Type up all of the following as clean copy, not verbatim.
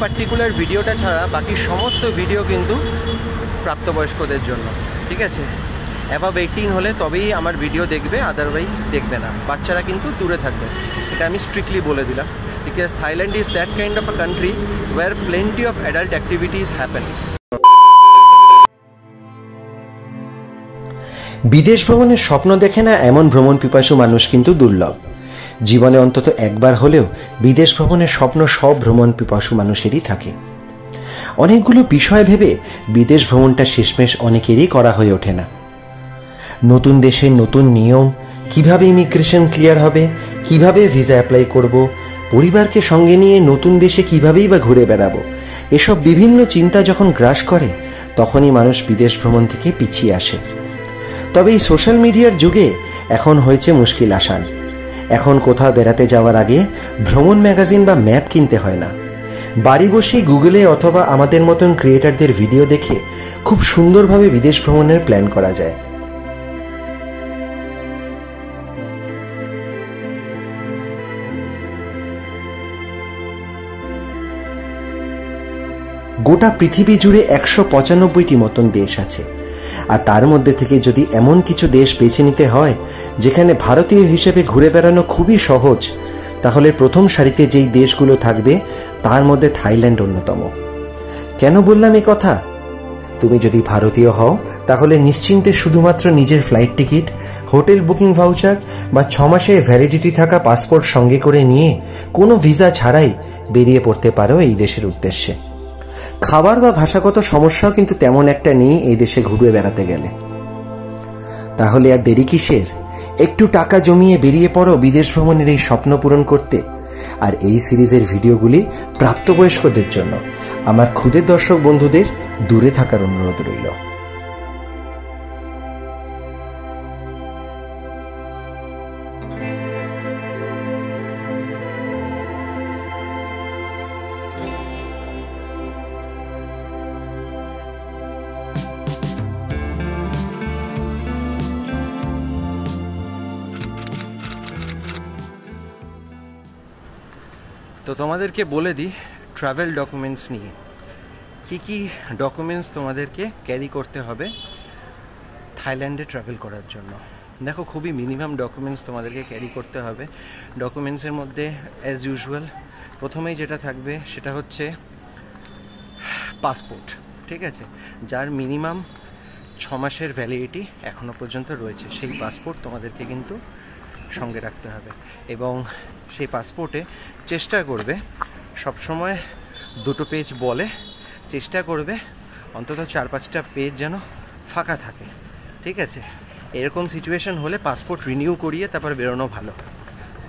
Particular ভিডিওটা ছাড়া বাকি সমস্ত ভিডিও কিন্তু প্রাপ্তবয়স্কদের জন্য, ঠিক আছে? অ্যাবাভ 18 হলে তবেই আমার ভিডিও দেখবে, আদারওয়াইজ দেখবে না। বাচ্চারা কিন্তু দূরে থাকবে, এটা আমি স্ট্রিক্টলি বলে দিলাম। Because Thailand is that kind of a country where plenty of adult activities happen. বিদেশ ভ্রমণের স্বপ্ন দেখে না এমন ভ্রমণ পিপাসু মানুষ কিন্তু দুর্লভ। জীবনে অন্তত একবার হলেও বিদেশ ভ্রমণের স্বপ্ন সব ভ্রমণ পিপাসু মানুষেরই থাকে। অনেকগুলো বিষয় ভেবে বিদেশ ভ্রমণটা শেষমেশ অনেকেরই করা হয়ে ওঠে না। নতুন দেশের নতুন নিয়ম, কিভাবে ইমিগ্রেশন ক্লিয়ার হবে, কিভাবে ভিসা অ্যাপ্লাই করব, পরিবারকে সঙ্গে নিয়ে নতুন দেশে কিভাবেই বা ঘুরে বেড়াবো, এসব বিভিন্ন চিন্তা যখন গ্রাস করে তখনই মানুষ বিদেশ ভ্রমণ থেকে পিছিয়ে আসে। তবে এই সোশ্যাল মিডিয়ার যুগে এখন হয়েছে মুশকিল আসান। এখন কোথাও বেড়াতে যাওয়ার আগে ভ্রমণ ম্যাগাজিন বা ম্যাপ কিনতে হয় না। বাড়ি বসেই গুগলে অথবা আমাদের মতন ক্রিয়েটারদের ভিডিও দেখে খুব সুন্দরভাবে বিদেশ ভ্রমণের প্ল্যান করা যায়। গোটা পৃথিবী জুড়ে 195টি মতন দেশ আছে, আর তার মধ্যে থেকে যদি এমন কিছু দেশ বেছে নিতে হয় যেখানে ভারতীয় হিসেবে ঘুরে বেড়ানো খুবই সহজ, তাহলে প্রথম সারিতে যেই দেশগুলো থাকবে তার মধ্যে থাইল্যান্ড অন্যতম। কেন বললাম এই কথা? তুমি যদি ভারতীয় হও তাহলে নিশ্চিন্তে শুধুমাত্র নিজের flight ticket, hotel booking voucher বা 6 মাসের ভ্যালিডিটি থাকা পাসপোর্ট সঙ্গে করে নিয়ে কোনো ভিসা ছাড়াই বেরিয়ে পড়তে পারো এই দেশের উদ্দেশ্যে। খাবার বা ভাষাগত সমস্যাও কিন্তু তেমন একটা নেই এই দেশে ঘুরে বেড়াতে গেলে। তাহলে আর দেরি কিসের? একটু টাকা জমিয়ে বেরিয়ে পড়ো বিদেশ ভ্রমণের এই স্বপ্ন পূরণ করতে। আর এই সিরিজের ভিডিওগুলি প্রাপ্তবয়স্কদের জন্য। আমার ক্ষুদে দর্শক বন্ধুদের দূরে থাকার অনুরোধ রইল। তো তোমাদেরকে বলে দিই ট্রাভেল ডকুমেন্টস নিয়ে কি কি ডকুমেন্টস তোমাদেরকে ক্যারি করতে হবে থাইল্যান্ডে ট্রাভেল করার জন্য। দেখো, খুবই মিনিমাম ডকুমেন্টস তোমাদেরকে ক্যারি করতে হবে। ডকুমেন্টসের মধ্যে অ্যাজ ইউজুয়াল প্রথমেই যেটা থাকবে সেটা হচ্ছে পাসপোর্ট, ঠিক আছে? যার মিনিমাম 6 মাসের ভ্যালিডিটি এখনও পর্যন্ত রয়েছে, সেই পাসপোর্ট তোমাদেরকে কিন্তু সঙ্গে রাখতে হবে। এবং সেই পাসপোর্টে চেষ্টা করবে সবসময় 2 পেজ বলে, চেষ্টা করবে অন্তত 4-5টা পেজ যেন ফাঁকা থাকে, ঠিক আছে? এরকম সিচুয়েশন হলে পাসপোর্ট রিনিউ করিয়ে তারপর বেরোনো ভালো,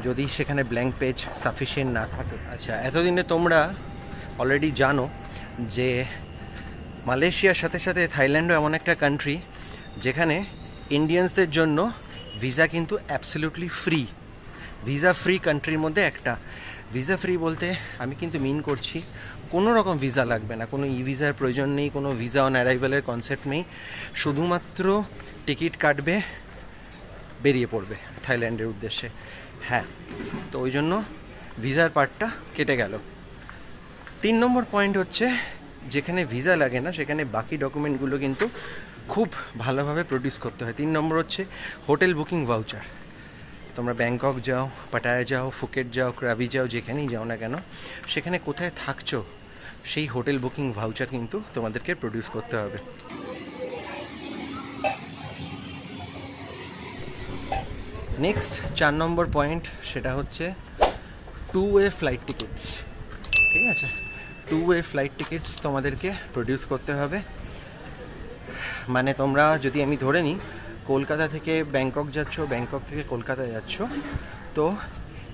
যদি সেখানে ব্ল্যাঙ্ক পেজ সাফিসিয়েন্ট না থাকে। আচ্ছা, এতদিনে তোমরা অলরেডি জানো যে মালয়েশিয়ার সাথে সাথে থাইল্যান্ডও এমন একটা কান্ট্রি যেখানে ইন্ডিয়ানসদের জন্য ভিসা কিন্তু অ্যাবসলিউটলি ফ্রি। ভিসা ফ্রি কান্ট্রির মধ্যে একটা। ভিসা ফ্রি বলতে আমি কিন্তু মিন করছি কোনো রকম ভিসা লাগবে না, কোনো ই ভিসার প্রয়োজন নেই, কোনো ভিসা অন অ্যারাইভালের কনসেপ্ট নেই। শুধুমাত্র টিকিট কাটবে, বেরিয়ে পড়বে থাইল্যান্ডের উদ্দেশ্যে। হ্যাঁ, তো ওই জন্য ভিসার পার্টটা কেটে গেল। 3 নম্বর পয়েন্ট হচ্ছে, যেখানে ভিসা লাগে না সেখানে বাকি ডকুমেন্টগুলো কিন্তু খুব ভালোভাবে প্রডিউস করতে হয়। 3 নম্বর হচ্ছে হোটেল বুকিং ভাউচার। তোমরা ব্যাংকক যাও, পাটায়া যাও, ফুকেট যাও, ক্রাবি যাও, যেখানেই যাও না কেন, সেখানে কোথায় থাকছো সেই হোটেল বুকিং ভাউচার কিন্তু তোমাদেরকে প্রডিউস করতে হবে। নেক্সট 4 নম্বর পয়েন্ট, সেটা হচ্ছে 2-ওয়ে ফ্লাইট টিকিটস, ঠিক আছে? 2-ওয়ে ফ্লাইট টিকিটস তোমাদেরকে প্রডিউস করতে হবে। মানে তোমরা যদি আমি ধরে নিই কলকাতা থেকে ব্যাংকক যাচ্ছ, ব্যাংকক থেকে কলকাতা যাচ্ছ, তো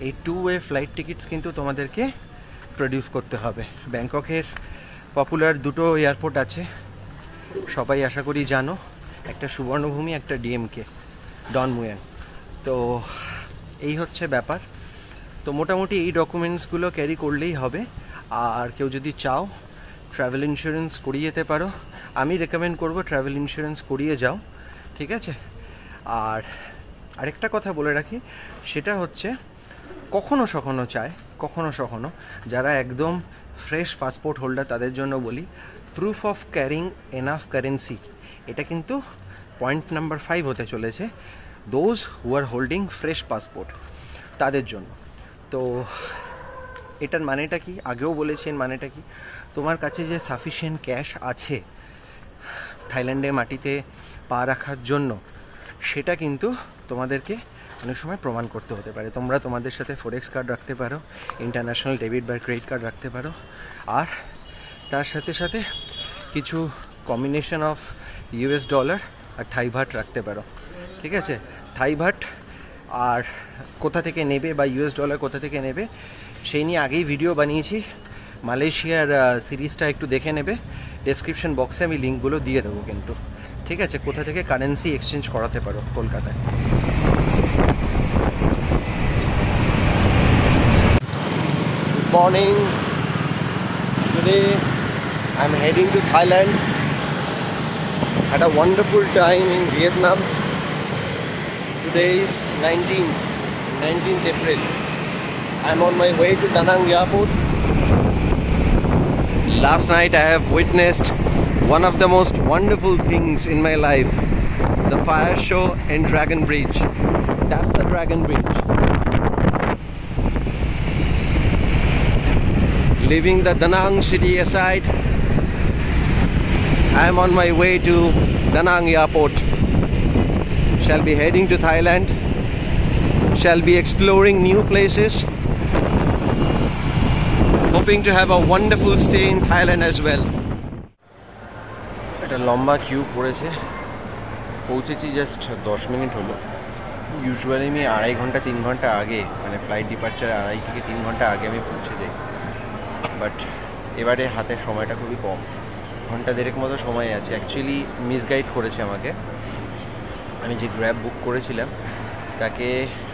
এই 2-ওয়ে ফ্লাইট টিকিটস কিন্তু তোমাদেরকে প্রডিউস করতে হবে। ব্যাংককের পপুলার 2টো এয়ারপোর্ট আছে, সবাই আশা করি জানো, একটা সুবর্ণভূমি, একটা ডিএমকে, ডন মুয়ান। তো এই হচ্ছে ব্যাপার। তো মোটামুটি এই ডকুমেন্টসগুলো ক্যারি করলেই হবে। আর কেউ যদি চাও ট্রাভেল ইন্স্যুরেন্স করিয়ে যেতে পারো। আমি রেকমেন্ড করব ট্রাভেল ইন্স্যুরেন্স করিয়ে যাও, ঠিক আছে? আর আরেকটা কথা বলে রাখি, সেটা হচ্ছে কখনো সখনো যারা একদম ফ্রেশ পাসপোর্ট হোল্ডার তাদের জন্য বলি, proof of carrying enough currency, এটা কিন্তু পয়েন্ট নাম্বার 5 হতে চলেছে। Those who are holding fresh passport তাদের জন্য। তো এটার মানেটা কি, আগেও বলেছি এর মানেটা কি, তোমার কাছে যে সাফিসিয়েন্ট ক্যাশ আছে থাইল্যান্ডে মাটিতে পা রাখার জন্য, সেটা কিন্তু তোমাদেরকে অনেক সময় প্রমাণ করতে হতে পারে। তোমরা তোমাদের সাথে ফরেক্স কার্ড রাখতে পারো, ইন্টারন্যাশনাল ডেবিট বা ক্রেডিট কার্ড রাখতে পারো, আর তার সাথে সাথে কিছু কম্বিনেশন অফ ইউএস ডলার আর থাই ভাট রাখতে পারো। ঠিক আছে, থাই ভাট আর কোথা থেকে নেবে বা ইউএস ডলার কোথা থেকে নেবে সেই নিয়ে আগেই ভিডিও বানিয়েছি। মালয়েশিয়ার সিরিজটা একটু দেখে নেবে, ডেসক্রিপশন বক্সে আমি লিঙ্কগুলো দিয়ে দেবো কিন্তু। ঠিক আছে, কোথা থেকে কারেন্সি এক্সচেঞ্জ করাতে পারো কলকাতায়। Good morning. Today I'm heading to Thailand. Had a wonderful time in Vietnam. Today is 19th April. I'm on my way to Da Nang Airport. Last night I have witnessed one of the most wonderful things in my life, the fire show in Dragon Bridge. That's the Dragon Bridge. Leaving the Da Nang city aside, I am on my way to Da Nang Airport. Shall be heading to Thailand. Shall be exploring new places. Hoping to have a wonderful stay in Thailand as well. একটা লম্বা Q পড়েছে, পৌঁছেছি just 10 minute হলো। Usually আমি 2.5 ঘন্টা 3 ঘন্টা আগে, মানে ফ্লাইট ডিপার্চার 2.5 থেকে 3 ঘন্টা আগে আমি পৌঁছে যাই। বাট এবারে হাতে সময়টা খুবই কম, ঘন্টা দেড়েক মতো সময় আছে। অ্যাকচুয়ালি মিসগাইড করেছে আমাকে। আমি যে গ্র্যাব বুক করেছিলাম তাকে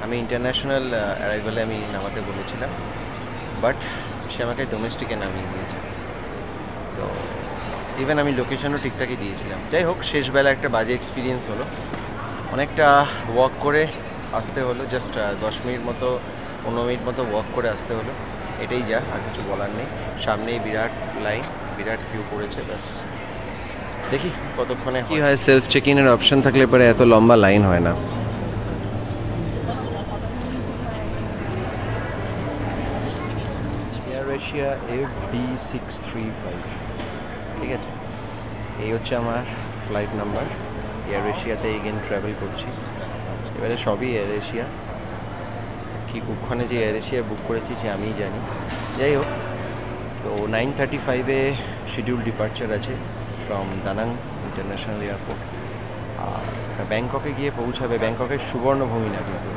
আমি ইন্টারন্যাশনাল অ্যারাইভালে আমি নামাতে বলেছিলাম, বাট সে আমাকে ডোমেস্টিকে নামিয়ে দিয়েছে। তো ইভেন আমি লোকেশনও ঠিকঠাকই দিয়েছিলাম। যাই হোক, শেষবেলা একটা বাজে এক্সপিরিয়েন্স হলো। অনেকটা ওয়াক করে আসতে হলো, জাস্ট 10 মিনিট মতো 15 মিনিট মতো ওয়াক করে আসতে হলো। এটাই যা, আর কিছু বলার নেই। সামনেই বিরাট লাইন, বিরাট কিউ পড়েছে। ব্যাস দেখি কতক্ষণে কি হয়। সেলফ চেক ইনের অপশন থাকলে পরে এত লম্বা লাইন হয় না। এয়ার এশিয়া FD635, ঠিক আছে, এই হচ্ছে আমার ফ্লাইট নাম্বার। এয়ার এশিয়াতে এগেন ট্রাভেল করছি। এবারে সবই এয়ার এশিয়া, কি কুক্ষণে যে এয়ার এশিয়া বুক করেছি সে আমিই জানি। যাই হোক, তো 9:35-এ শিডিউল ডিপার্চার আছে ফ্রম দা নাং ইন্টারন্যাশনাল এয়ারপোর্ট। আর ব্যাংককে গিয়ে পৌঁছাবে, ব্যাংককের সুবর্ণভূমি না কিন্তু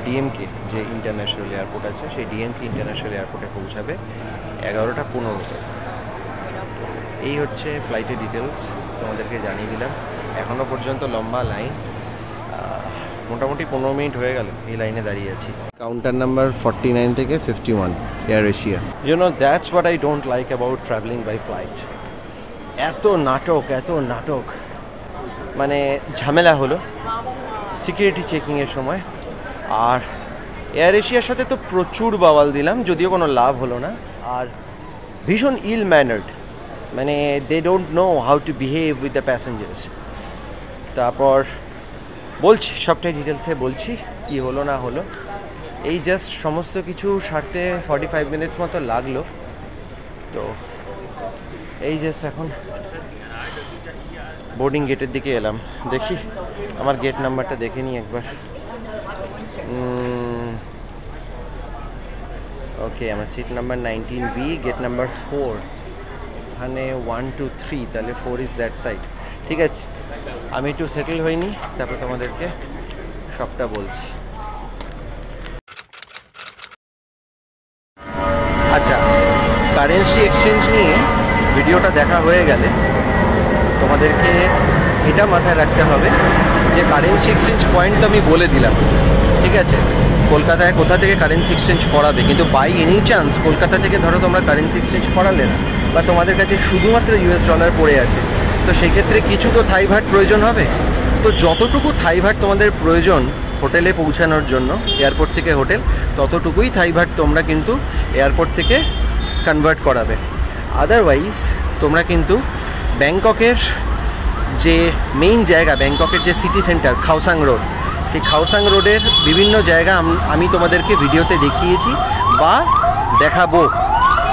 ডিএমকে যে ইন্টারন্যাশনাল এয়ারপোর্ট আছে, সেই ডিএমকে ইন্টারন্যাশনাল এয়ারপোর্টে পৌঁছাবে 11:15-তে। এই হচ্ছে ফ্লাইটের ডিটেলস, তোমাদেরকে জানিয়ে দিলাম। এখনও পর্যন্ত লম্বা লাইন, মোটামুটি 15 মিনিট হয়ে গেল এই লাইনে দাঁড়িয়ে আছি। কাউন্টার নাম্বার 49 থেকে 51 Air Asia. You know, that's what I don't like about travelling by flight. এত নাটক, মানে ঝামেলা হলো সিকিউরিটি চেকিংয়ের সময়। আর এয়ার এশিয়ার সাথে তো প্রচুর বাওয়াল দিলাম, যদিও কোনো লাভ হলো না। আর ভীষণ ইল ম্যানার্ড, মানে they don't know how to behave with the passengers. তারপর বলছি, সবটাই ডিটেলসে বলছি কি হলো না হলো। এই জাস্ট সমস্ত কিছু সারতে 45 মিনিটস মতো লাগলো। তো এই জাস্ট এখন বোর্ডিং গেটের দিকে এলাম। দেখি আমার গেট নাম্বারটা দেখে নিই একবার। ওকে, আমার seat number 19B, gate number 4। এখানে 1 2 3, তাহলে 4 ইজ দ্যাট সাইড। ঠিক আছে, আমি একটু সেটেল হইনি, তারপর তোমাদেরকে সবটা বলছি। আচ্ছা, কারেন্সি এক্সচেঞ্জ নিয়ে ভিডিওটা দেখা হয়ে গেলে তোমাদেরকে এটা মাথায় রাখতে হবে যে কারেন্সি এক্সচেঞ্জ পয়েন্ট তো আমি বলে দিলাম, ঠিক আছে, কলকাতায় কোথা থেকে কারেন্সি এক্সচেঞ্জ করাবে। কিন্তু বাই এনি চান্স কলকাতা থেকে ধরো তোমরা কারেন্সি এক্সচেঞ্জ করালে না, বা তোমাদের কাছে শুধুমাত্র ইউএস ডলার পড়ে আছে, তো সেই ক্ষেত্রে কিছু তো থাই ভাট প্রয়োজন হবে। তো যতটুকু থাই ভাট তোমাদের প্রয়োজন হোটেলে পৌঁছানোর জন্য, এয়ারপোর্ট থেকে হোটেল, ততটুকুই থাই ভাট তোমরা কিন্তু এয়ারপোর্ট থেকে কনভার্ট করাবে। আদারওয়াইজ তোমরা কিন্তু ব্যাংককের যে মেইন জায়গা, ব্যাংককের যে সিটি সেন্টার খাওসাং রোড, সেই খাওসাং রোডের বিভিন্ন জায়গা আমি তোমাদেরকে ভিডিওতে দেখিয়েছি বা দেখাবো,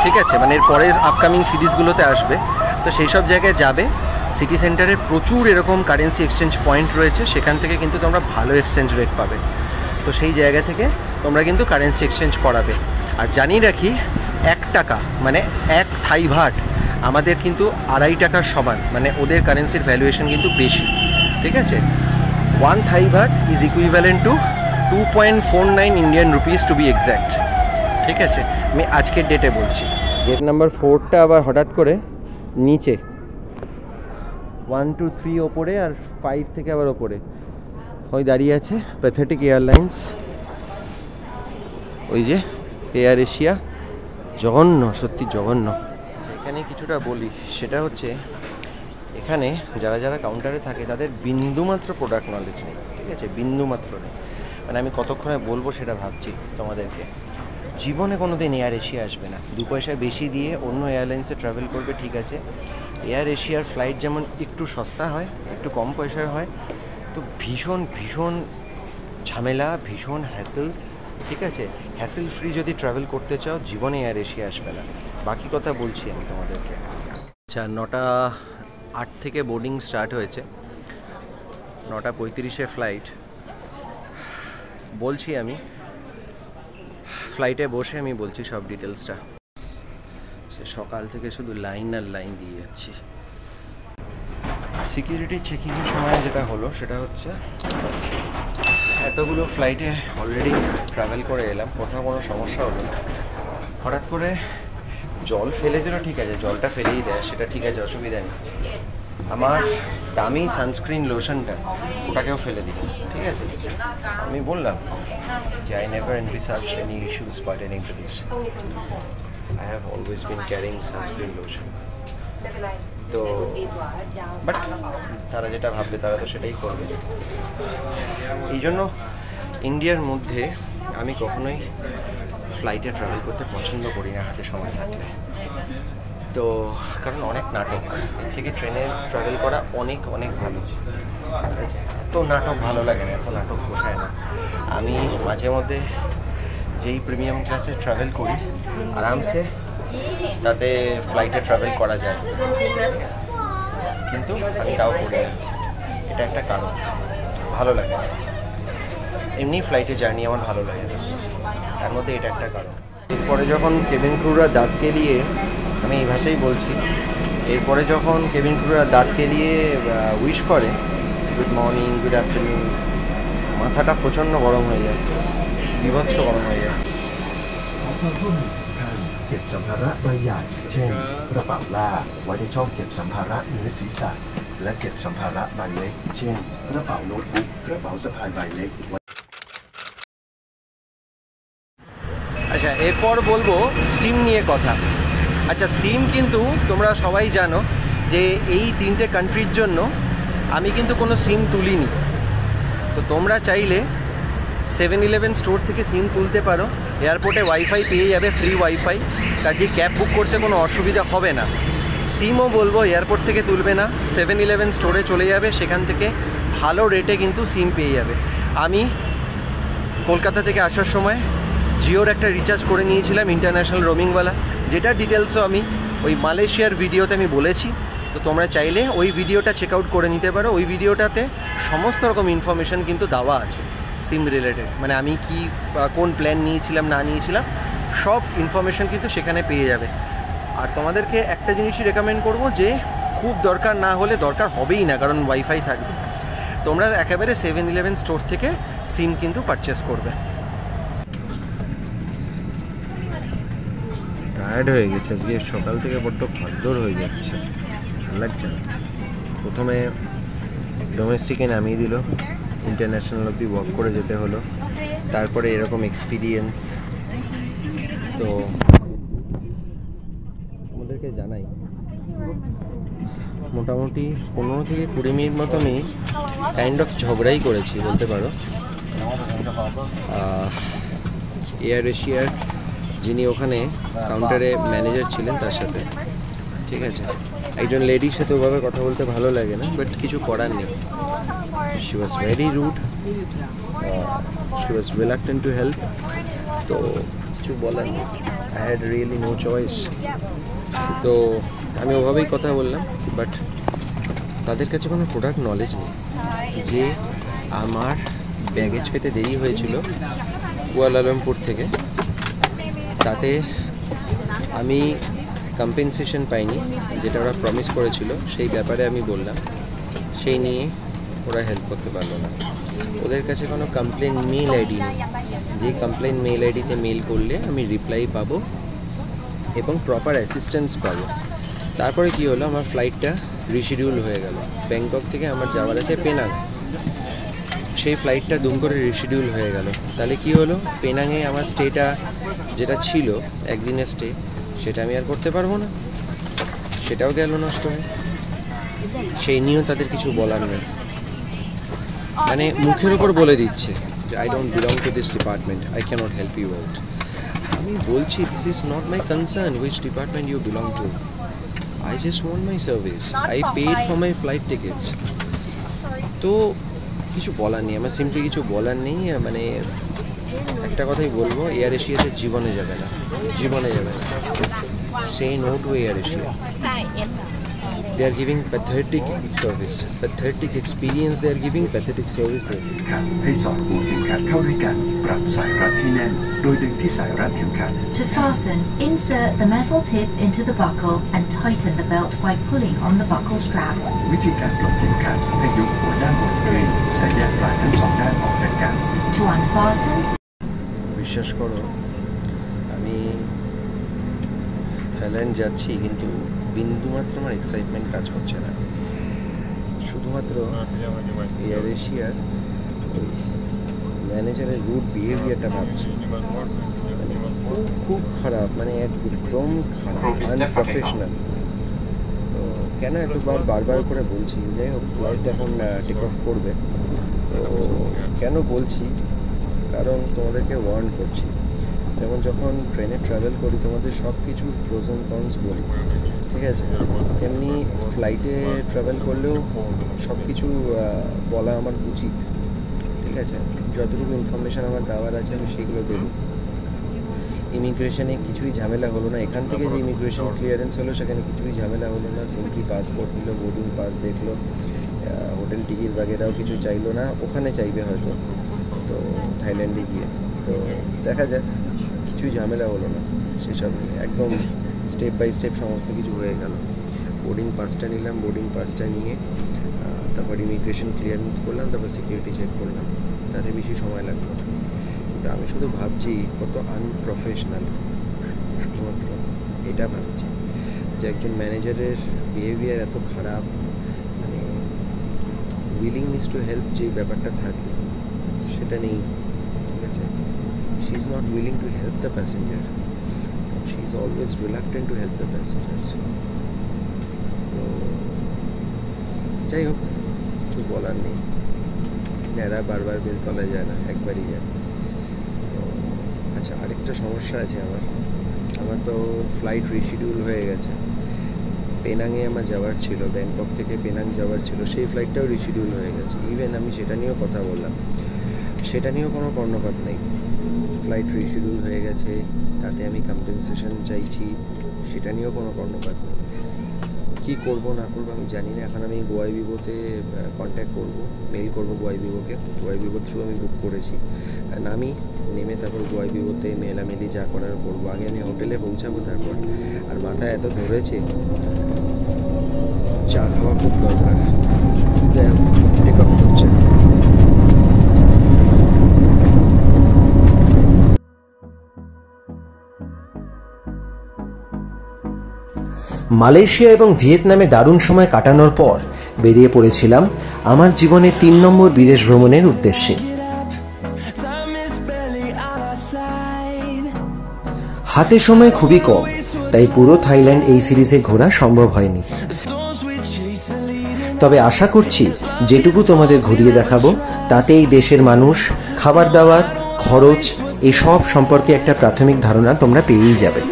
ঠিক আছে? মানে এর পরের আপকামিং সিরিজগুলোতে আসবে, তো সেই সব জায়গায় যাবে। সিটি সেন্টারে প্রচুর এরকম কারেন্সি এক্সচেঞ্জ পয়েন্ট রয়েছে, সেখান থেকে কিন্তু তোমরা ভালো এক্সচেঞ্জ রেট পাবে। তো সেই জায়গা থেকে তোমরা কিন্তু কারেন্সি এক্সচেঞ্জ করাবে। আর জানিয়ে রাখি, 1 টাকা মানে 1 থাই ভাট আমাদের কিন্তু 2.5 টাকার সমান, মানে ওদের কারেন্সির ভ্যালুয়েশন কিন্তু বেশি, ঠিক আছে? 1 Thai baht is equivalent to 2.49 Indian rupees to be exact, ঠিক আছে? আমি আজকের ডেটে বলছি। গেট নাম্বার 4টা আবার হঠাৎ করে নিচে, 1 2 3 ওপরে আর 5 থেকে আবার ওপরে ওই দাঁড়িয়ে আছে প্যাথেটিক এয়ারলাইন্স, ওই যে এয়ার এশিয়া, জঘন্য, সত্যি জঘন্য। এখানে কিছুটা বলি, সেটা হচ্ছে এখানে যারা যারা কাউন্টারে থাকে তাদের বিন্দুমাত্র প্রোডাক্ট নলেজ নেই, ঠিক আছে? বিন্দুমাত্র নেই, মানে আমি কতক্ষণে বলবো সেটা ভাবছি তোমাদেরকে। জীবনে কোনো দিন এয়ার এশিয়া আসবে না, 2 পয়সা বেশি দিয়ে অন্য এয়ারলাইন্সে ট্রাভেল করবে, ঠিক আছে? এয়ার এশিয়ার ফ্লাইট যেমন একটু সস্তা হয়, একটু কম পয়সার হয়, তো ভীষণ ভীষণ ঝামেলা, ভীষণ হ্যাসেল, ঠিক আছে? হ্যাসেল ফ্রি যদি ট্রাভেল করতে চাও, জীবনে এয়ার এশিয়া আসবে না। বাকি কথা বলছি আমি তোমাদেরকে। আচ্ছা, 9:08 থেকে বোর্ডিং স্টার্ট হয়েছে, 9:35-এ ফ্লাইট। বলছি আমি ফ্লাইটে বসে আমি বলছি সব ডিটেলসটা। সকাল থেকে শুধু লাইন আর লাইন দিয়ে যাচ্ছি। সিকিউরিটি চেকিংয়ের সময় যেটা হলো সেটা হচ্ছে, এতগুলো ফ্লাইটে অলরেডি ট্রাভেল করে এলাম, কোথাও কোনো সমস্যা হলো না। হঠাৎ করে জল ফেলে দিল, ঠিক আছে, জলটা ফেলেই দেয়, সেটা ঠিক আছে, অসুবিধা নেই। আমার দামি সানস্ক্রিন লোশনটা ওটাকেও ফেলে দিল, ঠিক আছে? আমি বললাম যে I never envisaged any issues pertaining to this. I have always been carrying sunscreen lotion. তো বাট তারা যেটা ভাববে তারা তো সেটাই করবে। এই জন্য ইন্ডিয়ার মধ্যে আমি কখনোই ফ্লাইটে ট্রাভেল করতে পছন্দ করি না হাতে সময় থাকলে। তো কারণ অনেক নাটক, এর থেকে ট্রেনে ট্রাভেল করা অনেক অনেক ভালো, ঠিক আছে? এত নাটক ভালো লাগে না, এত নাটক পোষায় না। আমি মাঝে মধ্যে যেই প্রিমিয়াম ক্লাসে ট্রাভেল করি, আরামসে তাতে ফ্লাইটে ট্রাভেল করা যায়, কিন্তু আমি তাও করি না। এটা একটা কারণ, ভালো লাগে না। এমনি ফ্লাইটে জার্নি আমার ভালো লাগে না, তার মধ্যে এটা একটা কারণ। এরপরে যখন কেবিন ক্রুরা দাঁত কেলিয়ে, আমি এই ভাষাই বলছি, এরপরে যখন কেবিন ক্রুরা দাঁত কেলিয়ে উইশ করে গুড মর্নিং, গুড আফটারনুন, মাথাটা প্রচণ্ড গরম হয়ে যায়, বিভৎস গরম হয়ে যায়। เก็บสัมภาระใบใหญ่เช่นกระเป๋าลากไว้ในช่องเก็บสัมภาระเหนือศีรษะและเก็บสัมภาระใบเล็กเช่นกระเป๋าโน้ตบุ๊กกระเป๋าสะพายใบเล็ก আচ্ছা, এরপর বলবো সিম নিয়ে কথা। আচ্ছা, সিম কিন্তু তোমরা সবাই জানো যে এই 3টে কান্ট্রির জন্য আমি কিন্তু কোনো সিম তুলিনি। তো তোমরা চাইলে 7-Eleven স্টোর থেকে সিম তুলতে পারো, এয়ারপোর্টে ওয়াইফাই পেয়ে যাবে, ফ্রি ওয়াইফাই, কাজে ক্যাব বুক করতে কোনো অসুবিধা হবে না। সিমও বলবো এয়ারপোর্ট থেকে তুলবে না, 7-Eleven স্টোরে চলে যাবে, সেখান থেকে ভালো রেটে কিন্তু সিম পেয়ে যাবে। আমি কলকাতা থেকে আসার সময় জিওর একটা রিচার্জ করে নিয়েছিলাম ইন্টারন্যাশনাল রোমিংওয়ালা, যেটা ডিটেলসও আমি ওই মালয়েশিয়ার ভিডিওতে আমি বলেছি। তো তোমরা চাইলে ওই ভিডিওটা চেক আউট করে নিতে পারো। ওই ভিডিওটাতে সমস্ত রকম ইনফরমেশান কিন্তু দেওয়া আছে সিম রিলেটেড, মানে আমি কি কোন প্ল্যান নিয়েছিলাম না নিয়েছিলাম সব ইনফরমেশান কিন্তু সেখানে পেয়ে যাবে। আর তোমাদেরকে একটা জিনিসই রেকমেন্ড করব, যে খুব দরকার না হলে, দরকার হবেই না কারণ ওয়াইফাই থাকবে, তোমরা একেবারে 7-Eleven স্টোর থেকে সিম কিন্তু পারচেস করবে। টায়ার্ড হয়ে গেছে আজকে, সকাল থেকে বড্ড ভাদ্দর হয়ে যাচ্ছে, ভালো লাগছে না। প্রথমে ডোমেস্টিকে নামিয়ে দিল, ইন্টারন্যাশনাল অবধি ওয়াক করে যেতে হলো, তারপরে এরকম এক্সপিরিয়েন্স। তো আমাদেরকে জানাই মোটামুটি 15 থেকে 20 মিনিট মতো আমি কাইন্ড অফ ঝগড়াই করেছি বলতে পারো এয়ার এশিয়ার যিনি ওখানে কাউন্টারে ম্যানেজার ছিলেন তার সাথে। ঠিক আছে, একজন লেডির সাথে ওভাবে কথা বলতে ভালো লাগে না, বাট কিছু করার নেই। She was very rude, she was reluctant to help, তো কিছু বলার নেই। I had really no choice. তো আমি ওভাবেই কথা বললাম, বাট তাদের কাছে কোনো প্রোডাক্ট নলেজ নেই যে আমার ব্যাগেজ পেতে দেরি হয়েছিল কুয়ালালামপুর থেকে, তাতে আমি কম্পেনসেশন পাইনি, যেটা ওরা প্রমিস করেছিল সেই ব্যাপারে আমি বললাম, সেই নিয়ে ওরা হেল্প করতে পারলো না। ওদের কাছে কোনো কমপ্লেন মেল আইডি নেই, যে কমপ্লেন মেল আইডিতে মেল করলে আমি রিপ্লাই পাবো এবং প্রপার অ্যাসিস্ট্যান্স পাবো। তারপরে কি হলো, আমার ফ্লাইটটা রিশিডিউল হয়ে গেল। ব্যাংকক থেকে আমার যাওয়ার আছে পেনাং, সেই ফ্লাইটটা দুম করে রিশিডিউল হয়ে গেল। তাহলে কি হলো, পেনাংয়ে আমার স্টেটা যেটা ছিল একদিনের স্টে, সেটা আমি আর করতে পারবো না, সেটাও গেল নষ্ট হয়ে। সেই নিয়েও তাদের কিছু বলার নেই, মানে মুখের উপর বলে দিচ্ছে যে I don't belong to this department, I cannot help you out. আমি বলছি this is not my concern which department you belong to, I just want my service. I paid for my flight tickets. তো কিছু বলার নেই, আমার simply কিছু বলার নেই। মানে একটা কথাই বলবো, এয়ার এশিয়াতে জীবনে যাবে না, জীবনে যাবে না। Say no to Air Asia. They are giving pathetic service, pathetic experience. They are giving pathetic service. ให้สอดหูเข็มขัดเข้าด้วยกันปรับสายรัดให้แน่นโดยดึงที่สายรัดเข็มขัด To fasten, insert the metal tip into the buckle and tighten the belt by pulling on the buckle strap. วิธีการปลดเข็มขัดให้ยกหัวด้านบนขึ้นและแยกปลายทั้งสองด้านออกจากกัน To unfasten, বিশ্বাস করো, আমি Thailand যাচ্ছি কিন্তু বিন্দুমাত্র আমার excitement কাজ করছে না। শুধুমাত্র এয়ার এশিয়ার ওই ম্যানেজারের রুড বিহেভিয়ারটা ভাবছি, মানে খুব খুব খারাপ, মানে একদম খারাপ, আনপ্রফেশনাল। তো কেন এতবার বারবার করে বলছি, যাই হোক ফ্লাইট এখন টেক অফ করবে, তো কেন বলছি, কারণ তোমাদেরকে ওয়ার্ন করছি। যেমন যখন ট্রেনে ট্রাভেল করি তোমাদের সব কিছুর প্রোস অ্যান্ড কনস বলি, ঠিক আছে, তেমনি ফ্লাইটে ট্রাভেল করলেও সব কিছু বলা আমার উচিত, ঠিক আছে। যতটুকু ইনফরমেশান আমার দেওয়ার আছে আমি সেগুলো দেবো। ইমিগ্রেশনে কিছুই ঝামেলা হলো না, এখান থেকে যে ইমিগ্রেশন ক্লিয়ারেন্স হলো সেখানে কিছুই ঝামেলা হলো না। সিম্পলি পাসপোর্ট নিল, বোর্ডিং পাস দেখলো, হোটেল টিকিট বাগেরাও কিছু চাইলো না, ওখানে চাইবে হয়তো, তো থাইল্যান্ডে গিয়ে। তো দেখা যাক, কিছুই ঝামেলা হলো না সেসব, একদম স্টেপ বাই স্টেপ সমস্ত কিছু হয়ে গেল। বোর্ডিং পাসটা নিলাম, বোর্ডিং পাসটা নিয়ে তারপর ইমিগ্রেশন ক্লিয়ারেন্স করলাম, তারপর সিকিউরিটি চেক করলাম, তাতে বেশি সময় লাগলো। কিন্তু আমি শুধু ভাবছি কত আনপ্রফেশনাল, শুধুমাত্র এটা ভাবছি যে একজন ম্যানেজারের বিহেভিয়ার এত খারাপ, মানে উইলিংনেস টু হেল্প যে ব্যাপারটা থাকে সেটা নেই, ঠিক আছে। She is not willing to help the passenger, she is always reluctant to help the passengers. তো যাই হোক, কিছু বলার নেই, এরা বারবার বেলতলায় যায় না, একবারই যায়। তো আচ্ছা, আরেকটা সমস্যা আছে আমার তো ফ্লাইট রিশিডিউল হয়ে গেছে। পেনাংয়ে আমার যাওয়ার ছিল, ব্যাংকক থেকে পেনাং যাওয়ার ছিল, সেই ফ্লাইটটাও রিশিডিউল হয়ে গেছে। ইভেন আমি সেটা নিয়েও কথা বললাম, সেটা নিয়েও কোনো কর্ণপাত নেই। ফ্লাইট রিশিডিউল হয়ে গেছে, তাতে আমি কম্পেনসেশন চাইছি, সেটা নিয়েও কোনো কর্ণপাত নেই। কী করবো না করবো আমি জানি না। এখন আমি গোয়াইবিবোতে কন্ট্যাক্ট করব, মেল করবো গোয়াইবিবোকে। গোয়াইবিবোর থ্রু আমি বুক করেছি, নেমে তারপর গোয়াইবিবোতে মেলামেলি যা করার করবো। আগে আমি হোটেলে পৌঁছাবো তারপর। আর মাথায় এত ধরেছে, চা খাওয়া খুব দরকার। টেক অফ করছে। মালয়েশিয়া এবং ভিয়েতনামে দারুণ সময় কাটানোর পর বেরিয়ে পড়েছিলাম আমার জীবনে 3 নম্বর বিদেশ ভ্রমণের উদ্দেশ্যে। হাতে সময় খুবই কম, তাই পুরো থাইল্যান্ড এই সিরিজে ঘোরা সম্ভব হয়নি। তবে আশা করছি যেটুকু তোমাদের ঘুরিয়ে দেখাবো তাতে এই দেশের মানুষ, খাবার দাবার, খরচ এসব সম্পর্কে একটা প্রাথমিক ধারণা তোমরা পেয়েই যাবে।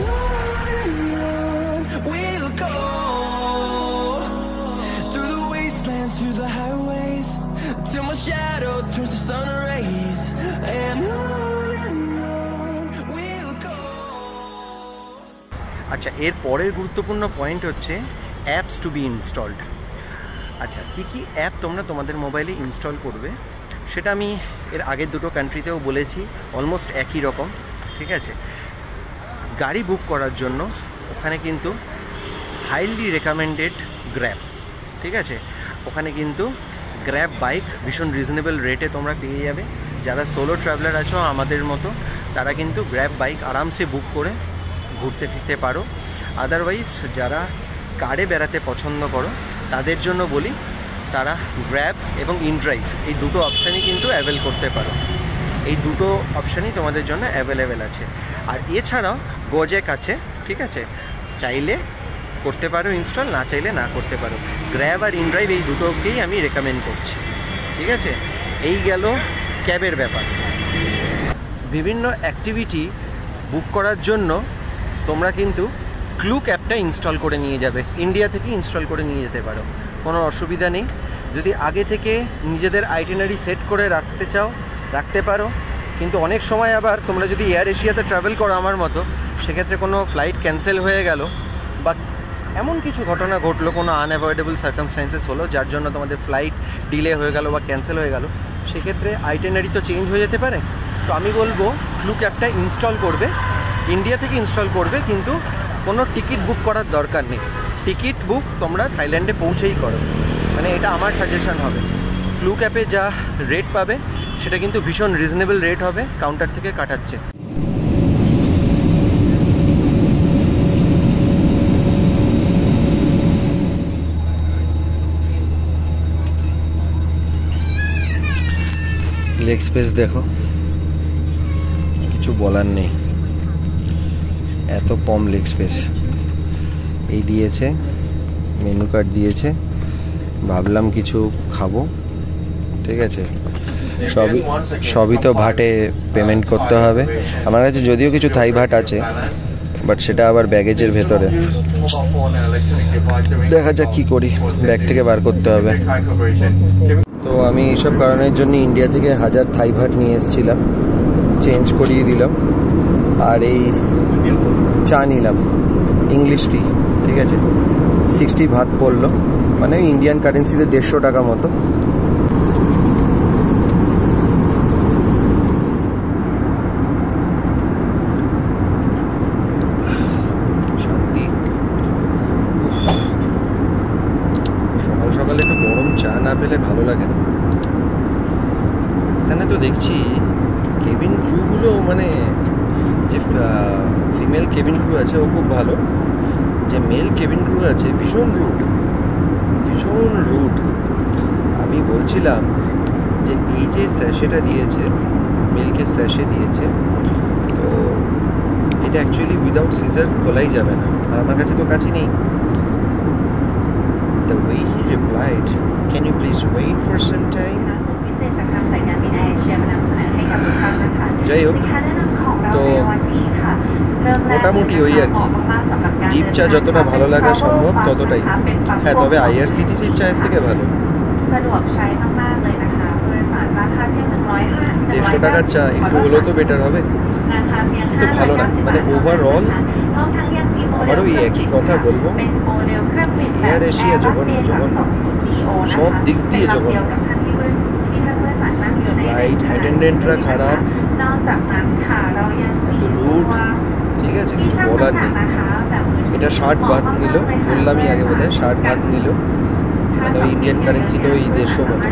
highways till my shadow turns to sun rays, and on we'll go. আচ্ছা, এর পরের গুরুত্বপূর্ণ পয়েন্ট হচ্ছে অ্যাপস টু বি ইনস্টলড। আচ্ছা, কী কী অ্যাপ তোমরা তোমাদের মোবাইলে ইনস্টল করবে সেটা আমি এর আগের দুটো কান্ট্রিতেও বলেছি, অলমোস্ট একই রকম। ঠিক আছে, গাড়ি বুক করার জন্য ওখানে কিন্তু হাইলি রেকমেন্ডেড গ্র্যাব। ঠিক আছে, ওখানে কিন্তু গ্র্যাব বাইক ভীষণ রিজনেবল রেটে তোমরা পেয়ে যাবে। যারা সোলো ট্রাভেলার আছো আমাদের মতো, তারা কিন্তু গ্র্যাব বাইক আরামসে বুক করে ঘুরতে ফিরতে পারো। আদারওয়াইজ যারা কারে বেড়াতে পছন্দ করো তাদের জন্য বলি, তারা গ্র্যাব এবং ইনড্রাইভ এই দুটো অপশানই কিন্তু অ্যাভেল করতে পারো। এই দুটো অপশানই তোমাদের জন্য অ্যাভেলেবেল আছে। আর এছাড়াও গোজেক আছে। ঠিক আছে, চাইলে করতে পারো ইনস্টল, না চাইলে না করতে পারো। গ্র্যাব আর ইনড্রাইভ এই দুটোকেই আমি রেকমেন্ড করছি। ঠিক আছে, এই গেল ক্যাবের ব্যাপার। বিভিন্ন অ্যাক্টিভিটি বুক করার জন্য তোমরা কিন্তু ক্লুক অ্যাপটা ইনস্টল করে নিয়ে যাবে, ইন্ডিয়া থেকে ইনস্টল করে নিয়ে যেতে পারো, কোনো অসুবিধা নেই। যদি আগে থেকে নিজেদের আইটিনারি সেট করে রাখতে চাও রাখতে পারো, কিন্তু অনেক সময় আবার তোমরা যদি এয়ার এশিয়াতে ট্রাভেল করো আমার মতো, সেক্ষেত্রে কোনো ফ্লাইট ক্যান্সেল হয়ে গেল বা এমন কিছু ঘটনা ঘটলো, কোনো আনঅ্যাভয়েডেবল সার্কামস্ট্যান্সেস হলো যার জন্য তোমাদের ফ্লাইট ডিলে হয়ে গেল বা ক্যান্সেল হয়ে গেল, সেক্ষেত্রে আইটিনারি তো চেঞ্জ হয়ে যেতে পারে। তো আমি বলবো ক্লুক অ্যাপটা ইনস্টল করবে, ইন্ডিয়া থেকে ইনস্টল করবে, কিন্তু কোনো টিকিট বুক করার দরকার নেই। টিকিট বুক তোমরা থাইল্যান্ডে পৌঁছেই করো, মানে এটা আমার সাজেশন হবে। ক্লুক অ্যাপে যা রেট পাবে সেটা কিন্তু ভীষণ রিজনেবল রেট হবে, কাউন্টার থেকে কাটাচ্ছে। লেগ স্পেস দেখো, কিছু বলার নেই, এত কম লেগ স্পেস। এই দিয়েছে, মেনু কার্ড দিয়েছে, ভাবলাম কিছু খাবো। ঠিক আছে, সবই তো ভাটে পেমেন্ট করতে হবে। আমার কাছে যদিও কিছু থাই ভাট আছে, বাট সেটা আবার ব্যাগেজের ভেতরে। দেখা যাক কী করি, ব্যাগ থেকে বার করতে হবে। তো আমি এইসব কারণের জন্য ইন্ডিয়া থেকে 1000 থাই ভাট নিয়ে এসেছিলাম, চেঞ্জ করিয়ে দিলাম। আর এই চা নিলাম, ইংলিশ টি। ঠিক আছে, 60 ভাত পড়লো, মানে ইন্ডিয়ান কারেন্সিতে 150 টাকা মতো। শান্তি। সকাল সকালে একটু গরম চা না পেলে ভালো লাগে না। এখানে তো দেখছি কেবিন ক্রুগুলো, মানে যে ফিমেল কেবিন ক্রু আছে ও খুব ভালো, যে মেল কেবিন ক্রু আছে ভীষণ রুড, ভীষণ রুড। আমি বলছিলাম যে এই যে স্যাশেটা দিয়েছে, মিল্কের স্যাশে দিয়েছে, তো এটা অ্যাকচুয়ালি উইদাউট সিজার খোলাই যাবে না, আর আমার কাছে তো কাছে নেই। The way he replied, "Can you please wait for some time?" যাই হোক, তো মোটামুটি ওই আর কি, ডিপ চা যতটা ভালো লাগা সম্ভব ততটাই। হ্যাঁ, তবে আইআরসিটিসির চায়ের থেকে ভালো। 150 টাকার চা একটু হলেও তো বেটার হবে, কিন্তু ভালো না। মানে ওভারঅল আবারও এই একই কথা বলবো, এয়ার এশিয়া জঘন্য, জঘন্য, সব দিক দিয়ে জঘন্য। ফ্লাইট অ্যাটেন্ডেন্টরা খারাপ, এত রুড। ঠিক আছে, কিছু বলার নেই। এটা 60 ভাত নিল, বললামই আগে বোধ হয় 60 ভাত নিল, মানে ওই ইন্ডিয়ান কারেন্সি তো ওই 150 মতো।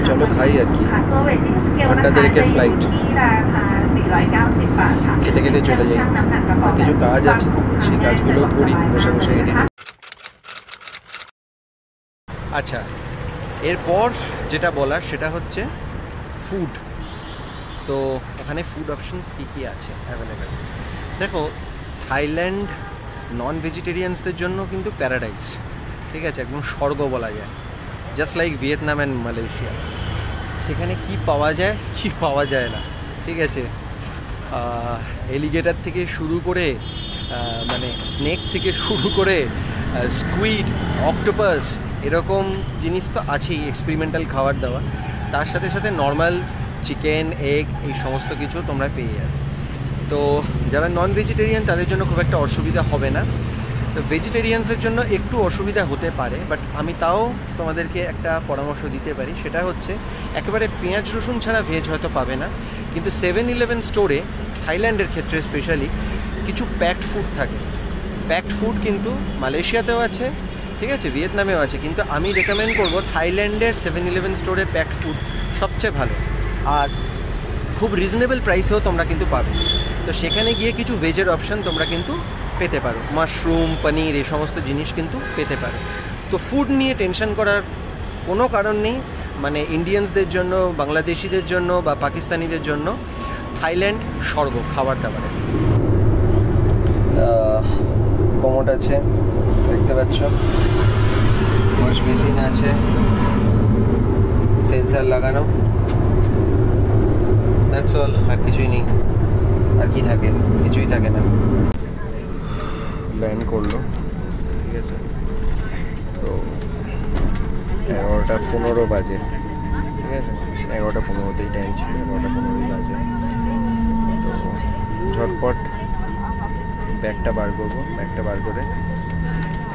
চলো খাই আর কি, ঘন্টা দেড়েকের ফ্লাইট, খেতে খেতে চলে যাই। আর কিছু কাজ আছে, সেই কাজগুলো করি বসে বসে এদিকে। আচ্ছা, এরপর যেটা বলার সেটা হচ্ছে ফুড। তো ওখানে ফুড অপশনস কী কী আছে অ্যাভেলেবেল। দেখো, থাইল্যান্ড নন ভেজিটেরিয়ানসদের জন্য কিন্তু প্যারাডাইস। ঠিক আছে, একদম স্বর্গ বলা যায়, just like Vietnam and Malaysia. সেখানে কি পাওয়া যায়, কি পাওয়া যায় না। ঠিক আছে, এলিগেটার থেকে শুরু করে, মানে স্নেক থেকে শুরু করে স্কুইড, অক্টোপাস, এরকম জিনিস তো আছেই, এক্সপেরিমেন্টাল খাবার দাবার। তার সাথে সাথে নর্মাল চিকেন, এগ, এই সমস্ত কিছু তোমরা পেয়ে যাবে। তো যারা নন ভেজিটেরিয়ান তাদের জন্য খুব একটা অসুবিধা হবে না। তো ভেজিটেরিয়ানসের জন্য একটু অসুবিধা হতে পারে, বাট আমি তাও তোমাদেরকে একটা পরামর্শ দিতে পারি। সেটা হচ্ছে একেবারে পেঁয়াজ রসুন ছাড়া ভেজ হয়তো পাবে না, কিন্তু 7-Eleven স্টোরে থাইল্যান্ডের ক্ষেত্রে স্পেশালি কিছু প্যাকড ফুড থাকে। প্যাকড ফুড কিন্তু মালয়েশিয়াতেও আছে, ঠিক আছে, ভিয়েতনামেও আছে, কিন্তু আমি রেকমেন্ড করবো থাইল্যান্ডের 7-Eleven স্টোরে প্যাকড ফুড সবচেয়ে ভালো, আর খুব রিজনেবল প্রাইসেও তোমরা কিন্তু পাবে। তো সেখানে গিয়ে কিছু ভেজের অপশান তোমরা কিন্তু পেতে পারো, মাশরুম, পনির, এই সমস্ত জিনিস কিন্তু পেতে পারো। তো ফুড নিয়ে টেনশন করার কোনো কারণ নেই। মানে ইন্ডিয়ানসদের জন্য, বাংলাদেশিদের জন্য বা পাকিস্তানিদের জন্য থাইল্যান্ড স্বর্গ খাবার দাবারে। কমোড আছে দেখতে পাচ্ছ, ওয়াশ বেসিন আছে, সেন্সার লাগানো, দ্যাটস অল। আর কিছুই নেই। আর কি থাকে? কিছুই থাকে না। ল্যান্ড করলো, ঠিক আছে। তো 11:15 বাজে, ঠিক আছে, 11:15তেই টাইম ছিল, 11:15 বাজে। তো ঝটপট ব্যাগটা বার করবো, ব্যাগটা বার করে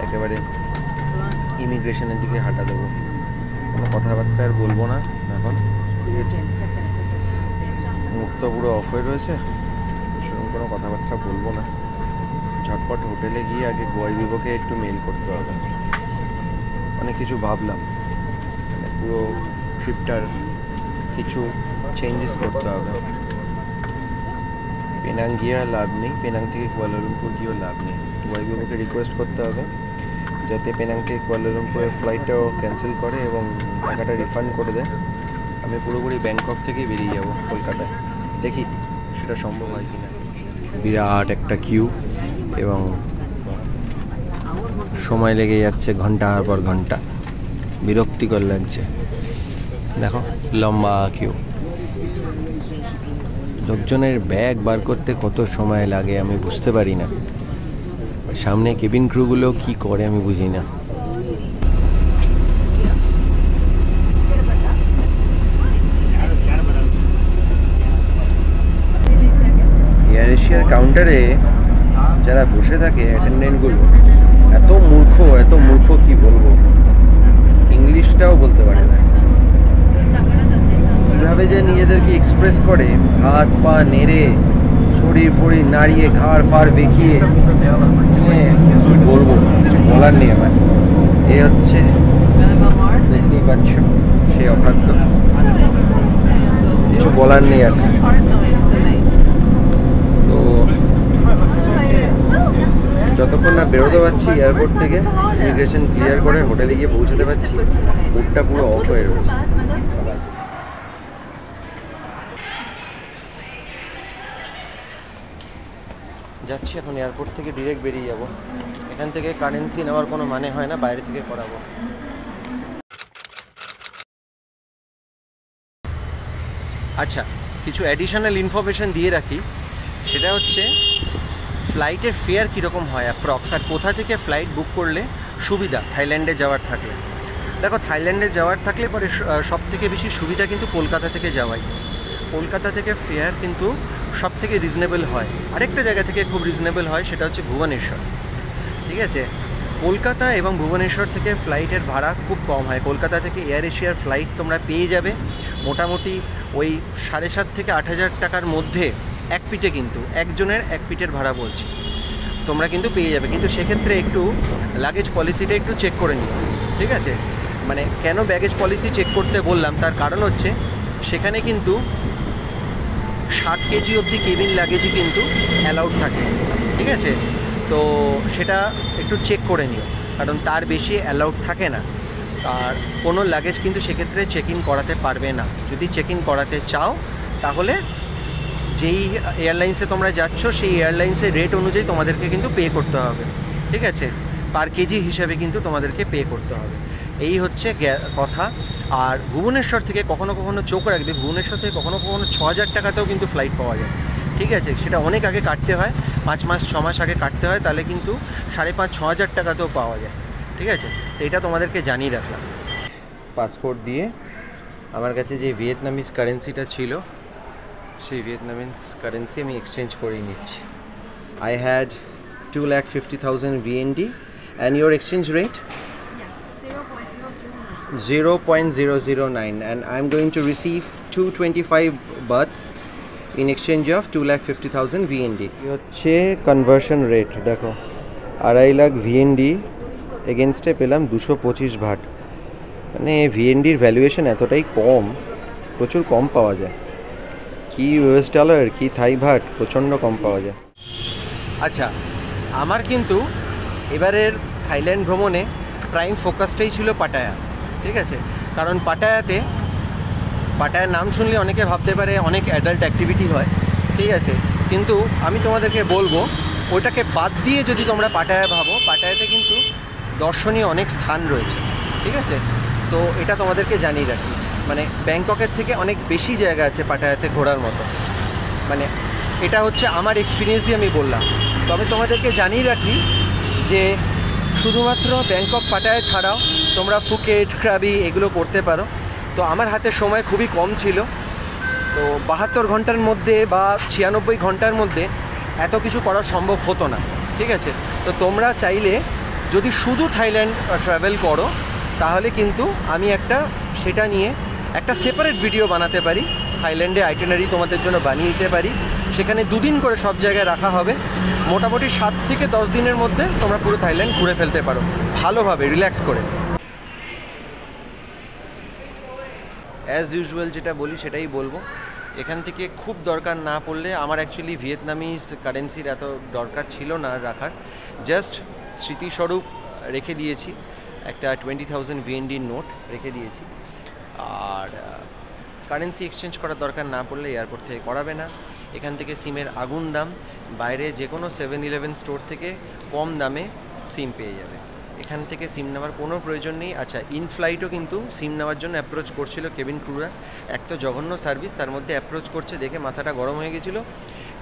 একেবারে ইমিগ্রেশনের দিকে হাঁটা দেবো। কোনো কথাবার্তা আর বলবো না এখন, ঠিক আছে। মুখ তো পুরো অফ হয়ে রয়েছে, সেরকম কোনো কথাবার্তা বলবো না। ঝটপট হোটেলে গিয়ে আগে গোয়াই বিভোকে একটু মেল করতে হবে। অনেক কিছু ভাবলাম, মানে পুরো ট্রিপটার কিছু চেঞ্জেস করতে হবে। পেনাং গিয়ে লাভ নেই, পেনাং থেকে কুয়ালালামপুর গিয়েও লাভ নেই। গোয়াই বিভোকে রিকোয়েস্ট করতে হবে যাতে পেনাং থেকে কুয়ালালামপুরের ফ্লাইটটাও ক্যান্সেল করে এবং টাকাটা রিফান্ড করে দেয়। আমি পুরোপুরি ব্যাংকক থেকেই বেরিয়ে যাব কলকাতায়। দেখি সেটা সম্ভব হয় কিনা। বিরাট একটা কিউ এবং সময় লেগে যাচ্ছে ঘন্টার পর ঘন্টা, বিরক্তিকর লাগছে। দেখো লম্বা কিউ, লোকজনের ব্যাগ বার করতে কত সময় লাগে আমি বুঝতে পারি না। সামনে কেবিন ক্রুগুলো কি করে আমি বুঝি না। এয়ার এশিয়ার কাউন্টারে যারা বসে থাকে অ্যাটেন্ডেন্টগুলো এত মূর্খ কি বলবো, ইংলিশটাও বলতে পারে না। কীভাবে যে নিজেদেরকে এক্সপ্রেস করে, হাত পা নেড়ে, শরীর ফড়ির নাড়িয়ে, ঘাড় ফাড় বেঁকিয়ে, কি বলবো, কিছু বলার নেই আমার। এ হচ্ছে দেখতেই পাচ্ছ সেই অখাদ্য, কিছু বলার নেই আর। তো যতক্ষণ না বেরোতে পারছি এয়ারপোর্ট থেকে, ইমিগ্রেশন ক্লিয়ার করে হোটেলে গিয়ে পৌঁছাতে পারছি, মুডটা পুরো অফ হয়ে রয়েছে। যাচ্ছি এখন এয়ারপোর্ট থেকে ডিরেক্ট বেরিয়ে যাব। এখান থেকে কারেন্সি নেওয়ার কোনো মানে হয় না, বাইরে থেকে করাবো। আচ্ছা, কিছু অ্যাডিশনাল ইনফরমেশান দিয়ে রাখি। সেটা হচ্ছে ফ্লাইটের ফেয়ার কীরকম হয় অ্যাপ্রক্স, আর কোথা থেকে ফ্লাইট বুক করলে সুবিধা থাইল্যান্ডে যাওয়ার থাকলে। দেখো, থাইল্যান্ডে যাওয়ার থাকলে পরে সব থেকে বেশি সুবিধা কিন্তু কলকাতা থেকে যাওয়াই। কলকাতা থেকে ফেয়ার কিন্তু সব থেকে রিজনেবল হয়। আরেকটা জায়গা থেকে খুব রিজনেবল হয়, সেটা হচ্ছে ভুবনেশ্বর, ঠিক আছে। কলকাতা এবং ভুবনেশ্বর থেকে ফ্লাইটের ভাড়া খুব কম হয়। কলকাতা থেকে এয়ার এশিয়ার ফ্লাইট তোমরা পেয়ে যাবে মোটামুটি ওই 7,500 থেকে 8,000 টাকার মধ্যে এক পিঠে, কিন্তু একজনের এক পিঠের ভাড়া বলছি, তোমরা কিন্তু পেয়ে যাবে। কিন্তু সেক্ষেত্রে একটু লাগেজ পলিসিটা একটু চেক করে নিও, ঠিক আছে। মানে কেন ব্যাগেজ পলিসি চেক করতে বললাম, তার কারণ হচ্ছে সেখানে কিন্তু 7 কেজি অবধি কেবিন লাগেজই কিন্তু অ্যালাউড থাকে, ঠিক আছে। তো সেটা একটু চেক করে নিও, কারণ তার বেশি অ্যালাউড থাকে না। আর কোনো লাগেজ কিন্তু সেক্ষেত্রে চেক ইন করাতে পারবে না। যদি চেক ইন করাতে চাও তাহলে যেই এয়ারলাইন্সে তোমরা যাচ্ছ সেই এয়ারলাইন্সের রেট অনুযায়ী তোমাদেরকে কিন্তু পে করতে হবে, ঠিক আছে। পার কেজি হিসাবে কিন্তু তোমাদেরকে পে করতে হবে, এই হচ্ছে কথা। আর ভুবনেশ্বর থেকে কখনো কখনো চোখ রাখবে, ভুবনেশ্বর থেকে কখনো কখনো 6,000 টাকাতেও কিন্তু ফ্লাইট পাওয়া যায়, ঠিক আছে, সেটা অনেক আগে কাটতে হয়, 5 মাস 6 মাস আগে কাটতে হয়, তাহলে কিন্তু 5,500-6 হাজার টাকাতেও পাওয়া যায়। ঠিক আছে, তো এটা তোমাদেরকে জানিয়ে রাখলাম। পাসপোর্ট দিয়ে আমার কাছে যে ভিয়েতনামিজ কারেন্সিটা ছিল সেই ভিয়েতনামিজ কারেন্সি আমি এক্সচেঞ্জ করে নিচ্ছি। I had 2,50,000 VND and your exchange rate? 0.009 and I'm going to receive 225 baht in exchange of 2,50,000 VND. হচ্ছে কনভার্সন রেট দেখো, 2.5 লাখ VND এগেনস্টে পেলাম 225 ভাট। মানে ভিএনডির ভ্যালুয়েশন এতটাই কম, প্রচুর কম পাওয়া যায়। কি ইউএস ডলার কি থাই ভাট, প্রচণ্ড কম পাওয়া যায়। আচ্ছা, আমার কিন্তু এবারের থাইল্যান্ড ভ্রমণে প্রাইম ফোকাসটাই ছিল পাটায়া। ঠিক আছে, কারণ পাটায়ার নাম শুনলে অনেকে ভাবতে পারে অনেক অ্যাডাল্ট অ্যাক্টিভিটি হয়। ঠিক আছে, কিন্তু আমি তোমাদেরকে বলবো ওটাকে বাদ দিয়ে যদি তোমরা পাটায়া ভাবো, পাটায়াতে কিন্তু দর্শনীয় অনেক স্থান রয়েছে। ঠিক আছে, তো এটা তোমাদেরকে জানিয়ে রাখি, মানে ব্যাংককের থেকে অনেক বেশি জায়গা আছে পাটায়াতে ঘোরার মতো। মানে এটা হচ্ছে আমার এক্সপিরিয়েন্স দিয়ে আমি বললাম। তো আমি তোমাদেরকে জানিয়ে রাখি যে শুধুমাত্র ব্যাংকক পাটায়া ছাড়াও তোমরা ফুকেট ক্রাবি এগুলো করতে পারো। তো আমার হাতে সময় খুবই কম ছিল, তো 72 ঘন্টার মধ্যে বা 96 ঘন্টার মধ্যে এত কিছু করা সম্ভব হতো না। ঠিক আছে, তো তোমরা চাইলে যদি শুধু থাইল্যান্ড ট্রাভেল করো তাহলে কিন্তু আমি সেটা নিয়ে একটা সেপারেট ভিডিও বানাতে পারি, থাইল্যান্ডে আইটিনারি তোমাদের জন্য বানিয়ে দিতে পারি। সেখানে 2 দিন করে সব জায়গায় রাখা হবে, মোটামুটি 7 থেকে 10 দিনের মধ্যে তোমরা পুরো থাইল্যান্ড ঘুরে ফেলতে পারো ভালোভাবে রিল্যাক্স করে। অ্যাজ ইউজুয়াল যেটা বলি সেটাই বলবো, এখান থেকে খুব দরকার না পড়লে, আমার অ্যাকচুয়ালি ভিয়েতনামিজ কারেন্সির এত দরকার ছিল না রাখার, জাস্ট স্মৃতিস্বরূপ রেখে দিয়েছি, একটা 20,000 VND নোট রেখে দিয়েছি। আর কারেন্সি এক্সচেঞ্জ করার দরকার না পড়লে এয়ারপোর্ট থেকে করাবে না। এখান থেকে সিমের আগুন দাম, বাইরে যে কোনো 7-11 স্টোর থেকে কম দামে সিম পেয়ে যাবে। এখান থেকে সিম নেওয়ার কোনো প্রয়োজন নেই। আচ্ছা, ইনফ্লাইটও কিন্তু সিম নেওয়ার জন্য অ্যাপ্রোচ করছিল কেবিন ক্রুরা, এক তো জঘন্য সার্ভিস, তার মধ্যে অ্যাপ্রোচ করছে দেখে মাথাটা গরম হয়ে গেছিলো।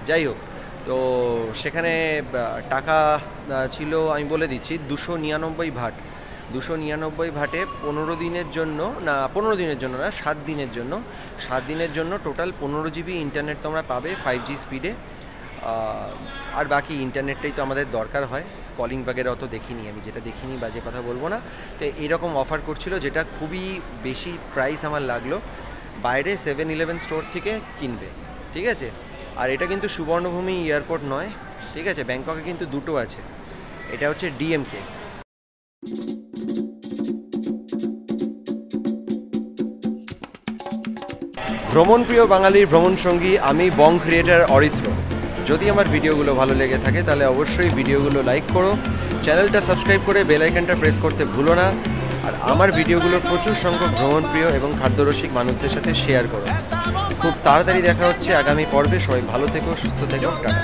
যাই হোক, তো সেখানে টাকা ছিল আমি বলে দিচ্ছি 299 ভাট। 299 ভাটে 15 দিনের জন্য না 7 দিনের জন্য টোটাল 15 GB ইন্টারনেট তোমরা পাবে 5G স্পিডে। আর বাকি ইন্টারনেটটাই তো আমাদের দরকার হয়, কলিং বাগের অত দেখিনি আমি, যেটা দেখিনি বাজে কথা বলবো না। তো এরকম অফার করছিল, যেটা খুবই বেশি প্রাইস আমার লাগলো, বাইরে 7-11 স্টোর থেকে কিনবে। ঠিক আছে, আর এটা কিন্তু সুবর্ণভূমি এয়ারপোর্ট নয়। ঠিক আছে, ব্যাংককে কিন্তু দুটো আছে, এটা হচ্ছে DMK। ভ্রমণপ্রিয় বাঙালির ভ্রমণ সঙ্গী আমি বং ক্রিয়েটার অরিত্র। যদি আমার ভিডিওগুলো ভালো লেগে থাকে তাহলে অবশ্যই ভিডিওগুলো লাইক করো, চ্যানেলটা সাবস্ক্রাইব করে বেল আইকনটা প্রেস করতে ভুলো না। আর আমার ভিডিওগুলো প্রচুর সংখ্যক ভ্রমণপ্রিয় এবং খাদ্যরসিক মানুষদের সাথে শেয়ার করো। খুব তাড়াতাড়ি দেখা হচ্ছে আগামী পর্বে। সবাই ভালো থেকো, সুস্থ থেকো, টাটা।